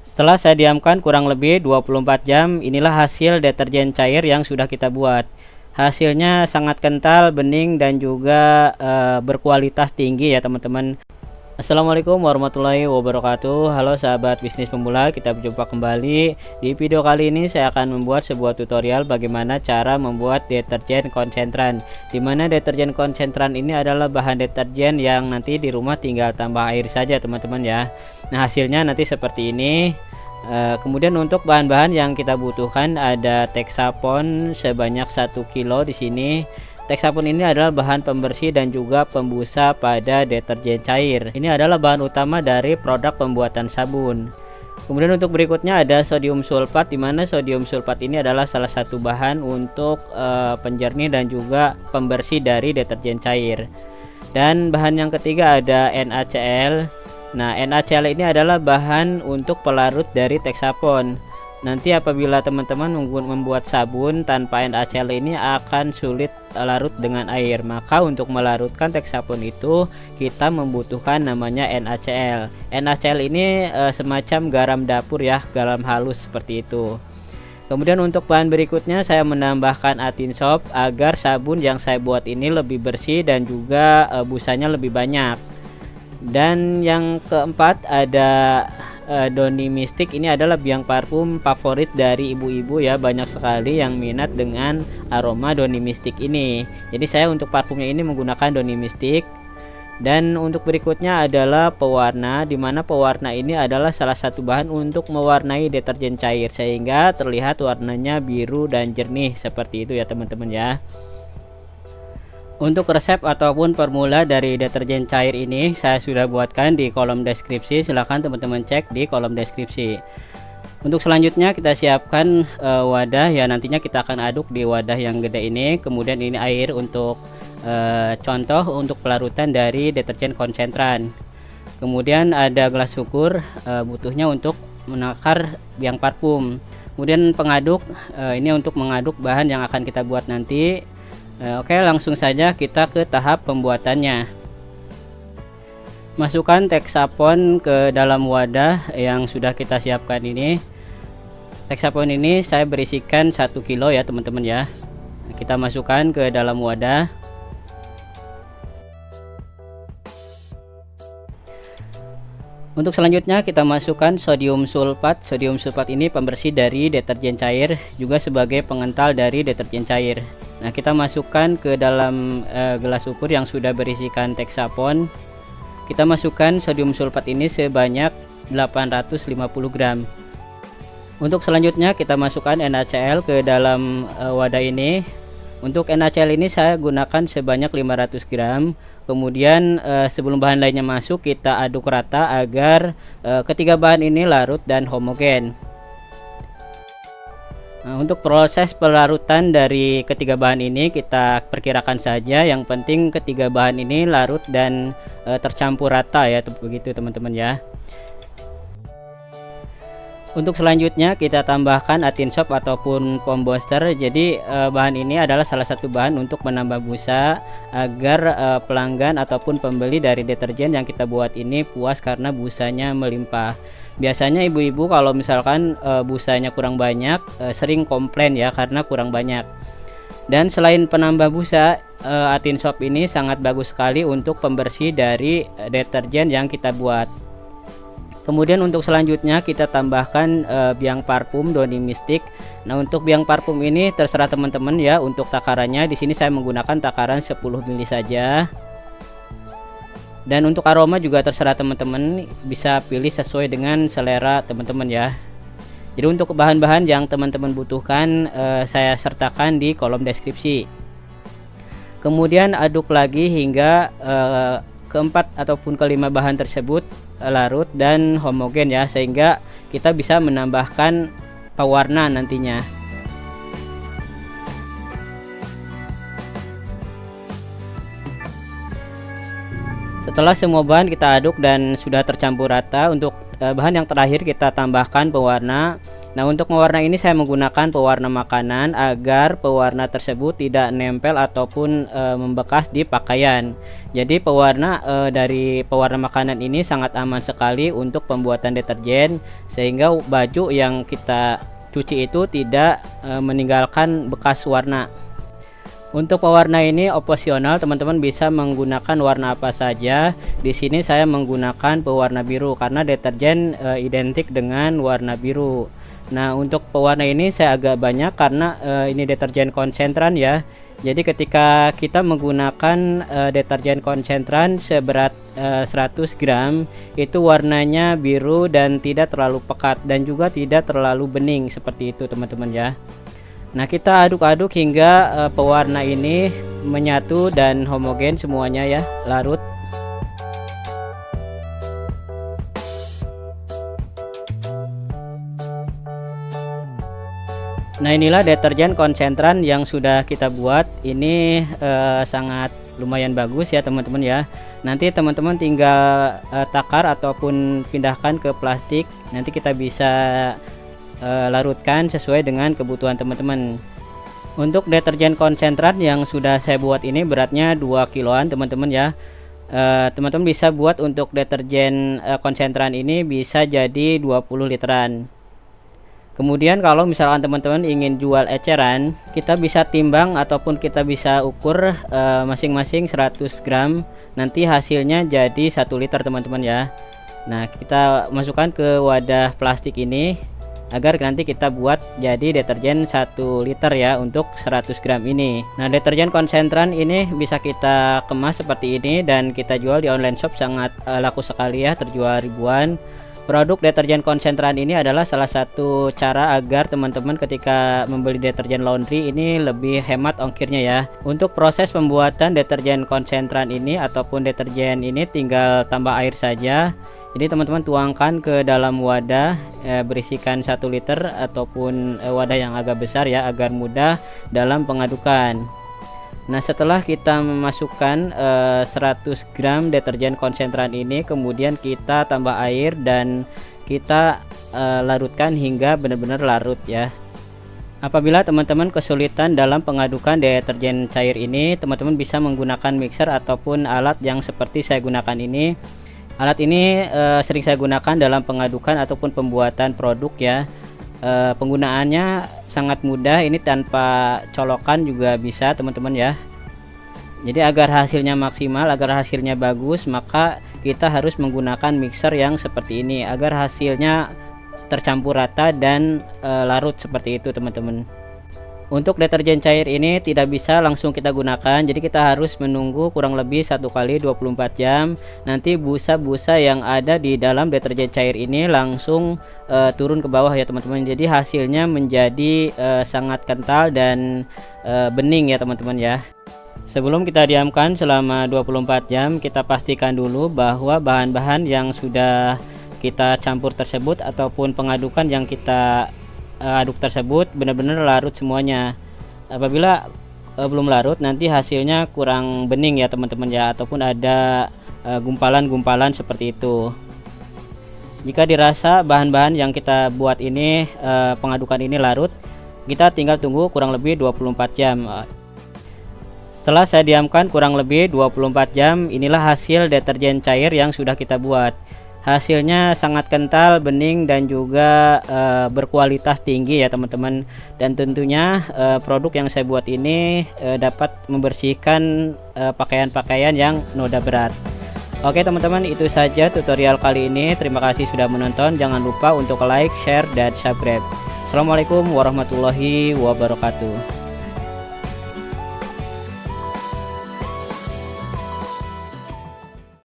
Setelah saya diamkan kurang lebih 24 jam, inilah hasil deterjen cair yang sudah kita buat. Hasilnya sangat kental, bening, dan juga berkualitas tinggi ya teman-teman. Assalamualaikum warahmatullahi wabarakatuh. Halo sahabat bisnis pemula, kita berjumpa kembali. Di video kali ini saya akan membuat sebuah tutorial bagaimana cara membuat deterjen konsentran, dimana deterjen konsentran ini adalah bahan deterjen yang nanti di rumah tinggal tambah air saja teman-teman ya. Nah, hasilnya nanti seperti ini. Kemudian untuk bahan-bahan yang kita butuhkan ada Texapon sebanyak 1 kilo di sini. Texapon ini adalah bahan pembersih dan juga pembusa pada deterjen cair. Ini adalah bahan utama dari produk pembuatan sabun. Kemudian untuk berikutnya ada sodium sulfat, di mana sodium sulfat ini adalah salah satu bahan untuk penjernih dan juga pembersih dari deterjen cair. Dan bahan yang ketiga ada NaCl. Nah, NaCl ini adalah bahan untuk pelarut dari Texapon. Nanti apabila teman-teman membuat sabun tanpa NaCl ini akan sulit larut dengan air. Maka untuk melarutkan Texapon itu kita membutuhkan namanya NaCl. NaCl ini semacam garam dapur ya, garam halus seperti itu. Kemudian untuk bahan berikutnya saya menambahkan atin soap agar sabun yang saya buat ini lebih bersih dan juga busanya lebih banyak. Dan yang keempat ada Downy Mystic. Ini adalah biang parfum favorit dari ibu-ibu ya, banyak sekali yang minat dengan aroma Downy Mystic ini. Jadi saya untuk parfumnya ini menggunakan Downy Mystic. Dan untuk berikutnya adalah pewarna, dimana pewarna ini adalah salah satu bahan untuk mewarnai deterjen cair sehingga terlihat warnanya biru dan jernih seperti itu ya teman-teman ya. Untuk resep ataupun formula dari deterjen cair ini saya sudah buatkan di kolom deskripsi, silahkan teman-teman cek di kolom deskripsi. Untuk selanjutnya kita siapkan wadah ya, nantinya kita akan aduk di wadah yang gede ini. Kemudian ini air untuk contoh untuk pelarutan dari deterjen konsentran. Kemudian ada gelas ukur, butuhnya untuk menakar biang parfum. Kemudian pengaduk, ini untuk mengaduk bahan yang akan kita buat nanti. Oke, langsung saja kita ke tahap pembuatannya. Masukkan Texapon ke dalam wadah yang sudah kita siapkan ini. Texapon ini saya berisikan 1 kilo ya teman-teman ya. Kita masukkan ke dalam wadah. Untuk selanjutnya kita masukkan sodium sulfat. Sodium sulfat ini pembersih dari deterjen cair, juga sebagai pengental dari deterjen cair. Nah, kita masukkan ke dalam gelas ukur yang sudah berisikan Texapon. Kita masukkan sodium sulfat ini sebanyak 850 gram. Untuk selanjutnya kita masukkan NaCl ke dalam wadah ini. Untuk NaCl ini saya gunakan sebanyak 500 gram. Kemudian sebelum bahan lainnya masuk kita aduk rata agar ketiga bahan ini larut dan homogen. Nah, untuk proses pelarutan dari ketiga bahan ini kita perkirakan saja, yang penting ketiga bahan ini larut dan tercampur rata ya, begitu teman-teman ya. Untuk selanjutnya kita tambahkan atin soap ataupun foam booster. Jadi bahan ini adalah salah satu bahan untuk menambah busa agar pelanggan ataupun pembeli dari deterjen yang kita buat ini puas karena busanya melimpah. Biasanya ibu-ibu kalau misalkan busanya kurang banyak sering komplain ya karena kurang banyak. Dan selain penambah busa, atin soap ini sangat bagus sekali untuk pembersih dari deterjen yang kita buat. Kemudian untuk selanjutnya kita tambahkan biang parfum Downy Mystic. Nah, untuk biang parfum ini terserah teman-teman ya untuk takarannya. Di sini saya menggunakan takaran 10 ml saja. Dan untuk aroma juga terserah teman-teman, bisa pilih sesuai dengan selera teman-teman ya. Jadi untuk bahan-bahan yang teman-teman butuhkan saya sertakan di kolom deskripsi. Kemudian aduk lagi hingga keempat ataupun kelima bahan tersebut larut dan homogen ya, sehingga kita bisa menambahkan pewarna nantinya. Setelah semua bahan kita aduk dan sudah tercampur rata, untuk bahan yang terakhir kita tambahkan pewarna. Nah, untuk mewarna ini saya menggunakan pewarna makanan agar pewarna tersebut tidak nempel ataupun membekas di pakaian. Jadi pewarna dari pewarna makanan ini sangat aman sekali untuk pembuatan deterjen, sehingga baju yang kita cuci itu tidak meninggalkan bekas warna. Untuk pewarna ini opsional, teman-teman bisa menggunakan warna apa saja. Di sini saya menggunakan pewarna biru karena deterjen identik dengan warna biru. Nah, untuk pewarna ini saya agak banyak karena ini deterjen konsentran ya. Jadi ketika kita menggunakan deterjen konsentran seberat 100 gram, itu warnanya biru dan tidak terlalu pekat dan juga tidak terlalu bening seperti itu teman-teman ya. Nah, kita aduk-aduk hingga pewarna ini menyatu dan homogen semuanya ya, larut. Nah, inilah deterjen konsentran yang sudah kita buat. Ini sangat lumayan bagus ya teman-teman ya. Nanti teman-teman tinggal takar ataupun pindahkan ke plastik. Nanti kita bisa larutkan sesuai dengan kebutuhan teman-teman. Untuk deterjen konsentran yang sudah saya buat ini beratnya 2 kiloan teman-teman ya. Teman-teman bisa buat untuk deterjen konsentran ini bisa jadi 20 literan. Kemudian kalau misalkan teman-teman ingin jual eceran, kita bisa timbang ataupun kita bisa ukur masing-masing 100 gram. Nanti hasilnya jadi 1 liter teman-teman ya. Nah, kita masukkan ke wadah plastik ini agar nanti kita buat jadi deterjen 1 liter ya untuk 100 gram ini. Nah, deterjen konsentran ini bisa kita kemas seperti ini dan kita jual di online shop, sangat laku sekali ya, terjual ribuan. Produk deterjen konsentran ini adalah salah satu cara agar teman-teman ketika membeli deterjen laundry ini lebih hemat ongkirnya ya. Untuk proses pembuatan deterjen konsentran ini ataupun deterjen ini tinggal tambah air saja. Jadi teman-teman tuangkan ke dalam wadah berisikan 1 liter ataupun wadah yang agak besar ya, agar mudah dalam pengadukan. Nah, setelah kita memasukkan 100 gram deterjen konsentran ini, kemudian kita tambah air dan kita larutkan hingga benar-benar larut ya. Apabila teman-teman kesulitan dalam pengadukan deterjen cair ini, teman-teman bisa menggunakan mixer ataupun alat yang seperti saya gunakan ini. Alat ini sering saya gunakan dalam pengadukan ataupun pembuatan produk ya. Penggunaannya sangat mudah, ini tanpa colokan juga bisa teman-teman ya. Jadi agar hasilnya maksimal, agar hasilnya bagus, maka kita harus menggunakan mixer yang seperti ini agar hasilnya tercampur rata dan larut seperti itu teman-teman. Untuk deterjen cair ini tidak bisa langsung kita gunakan, jadi kita harus menunggu kurang lebih 1 kali 24 jam. Nanti busa-busa yang ada di dalam deterjen cair ini langsung turun ke bawah ya teman-teman. Jadi hasilnya menjadi sangat kental dan bening ya teman-teman ya. Sebelum kita diamkan selama 24 jam, kita pastikan dulu bahwa bahan-bahan yang sudah kita campur tersebut ataupun pengadukan yang kita aduk tersebut benar-benar larut semuanya. Apabila belum larut, nanti hasilnya kurang bening ya teman-teman ya, ataupun ada gumpalan-gumpalan seperti itu. Jika dirasa bahan-bahan yang kita buat ini pengadukan ini larut, kita tinggal tunggu kurang lebih 24 jam. Setelah saya diamkan kurang lebih 24 jam, inilah hasil deterjen cair yang sudah kita buat. Hasilnya sangat kental, bening dan juga berkualitas tinggi ya teman-teman. Dan tentunya produk yang saya buat ini dapat membersihkan pakaian-pakaian yang noda berat. Oke teman-teman, itu saja tutorial kali ini. Terima kasih sudah menonton. Jangan lupa untuk like, share dan subscribe. Assalamualaikum warahmatullahi wabarakatuh.